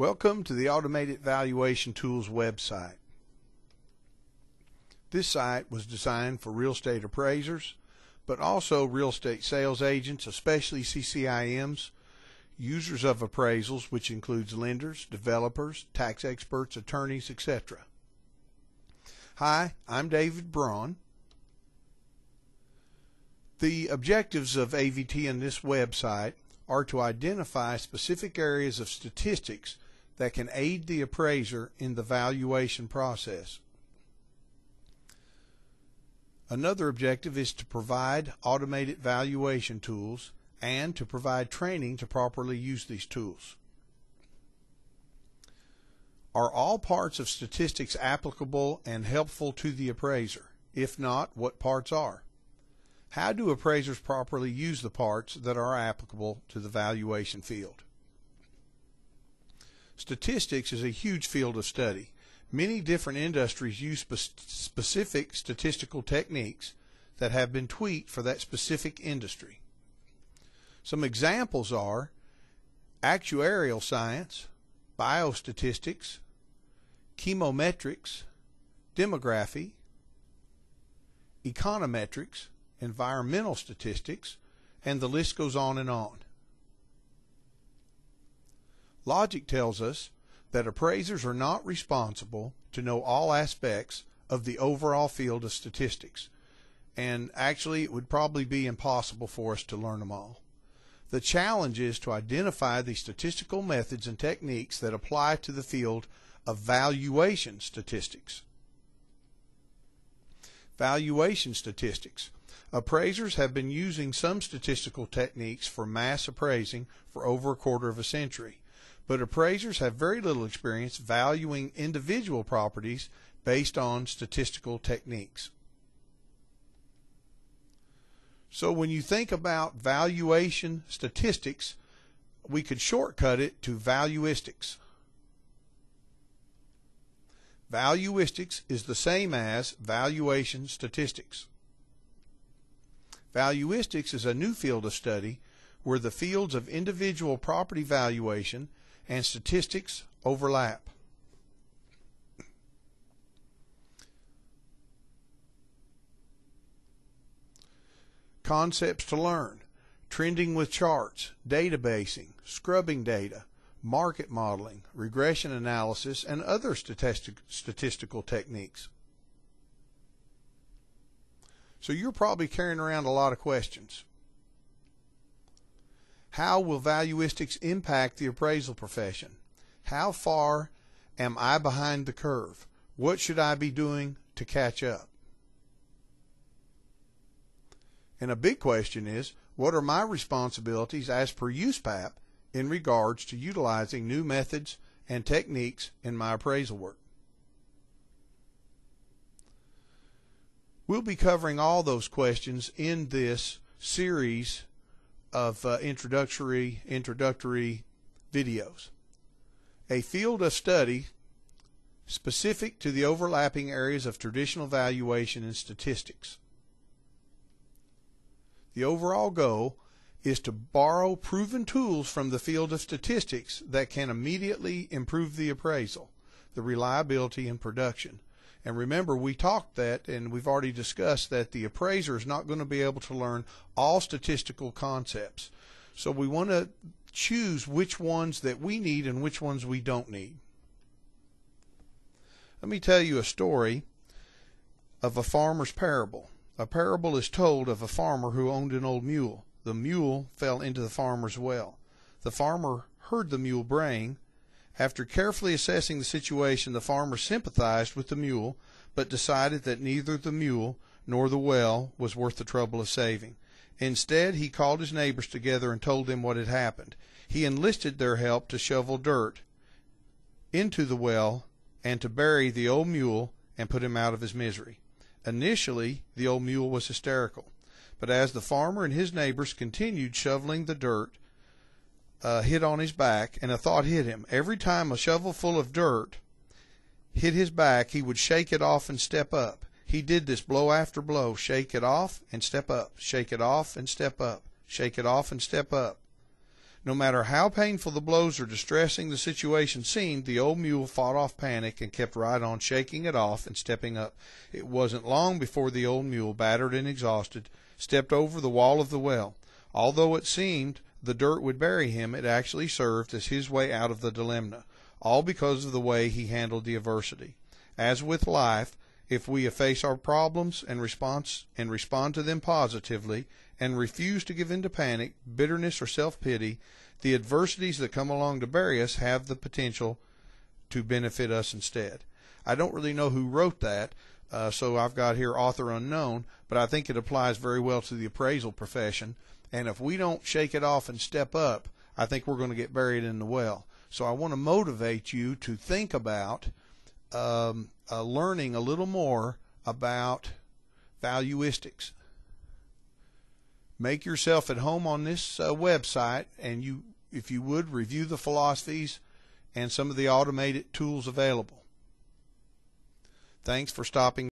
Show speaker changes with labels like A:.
A: Welcome to the Automated Valuation Tools website. This site was designed for real estate appraisers, but also real estate sales agents, especially CCIMs, users of appraisals, which includes lenders, developers, tax experts, attorneys, etc. Hi, I'm David Braun. The objectives of AVT in this website are to identify specific areas of statistics that can aid the appraiser in the valuation process. Another objective is to provide automated valuation tools and to provide training to properly use these tools. Are all parts of statistics applicable and helpful to the appraiser? If not, what parts are? How do appraisers properly use the parts that are applicable to the valuation field? Statistics is a huge field of study. Many different industries use specific statistical techniques that have been tweaked for that specific industry. Some examples are actuarial science, biostatistics, chemometrics, demography, econometrics, environmental statistics, and the list goes on and on. Logic tells us that appraisers are not responsible to know all aspects of the overall field of statistics, and actually it would probably be impossible for us to learn them all. The challenge is to identify the statistical methods and techniques that apply to the field of valuation statistics. Valuation statistics. Appraisers have been using some statistical techniques for mass appraising for over a quarter of a century, but appraisers have very little experience valuing individual properties based on statistical techniques. So when you think about valuation statistics, we could shortcut it to valuistics. Valuistics is the same as valuation statistics. Valuistics is a new field of study where the fields of individual property valuation and statistics overlap. Concepts to learn: trending with charts, databasing, scrubbing data, market modeling, regression analysis, and other statistical techniques. So you're probably carrying around a lot of questions. How will valuistics impact the appraisal profession? How far am I behind the curve? What should I be doing to catch up? And a big question is, what are my responsibilities as per USPAP in regards to utilizing new methods and techniques in my appraisal work? We'll be covering all those questions in this series of introductory videos. A field of study specific to the overlapping areas of traditional valuation and statistics. The overall goal is to borrow proven tools from the field of statistics that can immediately improve the appraisal, the reliability, and production. And remember, we talked that, and we've already discussed that the appraiser is not going to be able to learn all statistical concepts. So we want to choose which ones that we need and which ones we don't need. Let me tell you a story of a farmer's parable. A parable is told of a farmer who owned an old mule. The mule fell into the farmer's well. The farmer heard the mule braying. After carefully assessing the situation, the farmer sympathized with the mule, but decided that neither the mule nor the well was worth the trouble of saving. Instead, he called his neighbors together and told them what had happened. He enlisted their help to shovel dirt into the well and to bury the old mule and put him out of his misery. Initially, the old mule was hysterical, but as the farmer and his neighbors continued shoveling the dirt, hit on his back, and a thought hit him. Every time a shovel full of dirt hit his back, he would shake it off and step up. He did this blow after blow, shake it off and step up, shake it off and step up, shake it off and step up. No matter how painful the blows or distressing the situation seemed, the old mule fought off panic and kept right on, shaking it off and stepping up. It wasn't long before the old mule, battered and exhausted, stepped over the wall of the well. Although it seemed the dirt would bury him, it actually served as his way out of the dilemma, all because of the way he handled the adversity. As with life, if we face our problems and respond to them positively and refuse to give in to panic, bitterness, or self-pity, the adversities that come along to bury us have the potential to benefit us instead. I don't really know who wrote that, so I've got here author unknown, but I think it applies very well to the appraisal profession. And if we don't shake it off and step up, I think we're going to get buried in the well. So I want to motivate you to think about learning a little more about valuistics. Make yourself at home on this website, and if you would, review the philosophies and some of the automated tools available. Thanks for stopping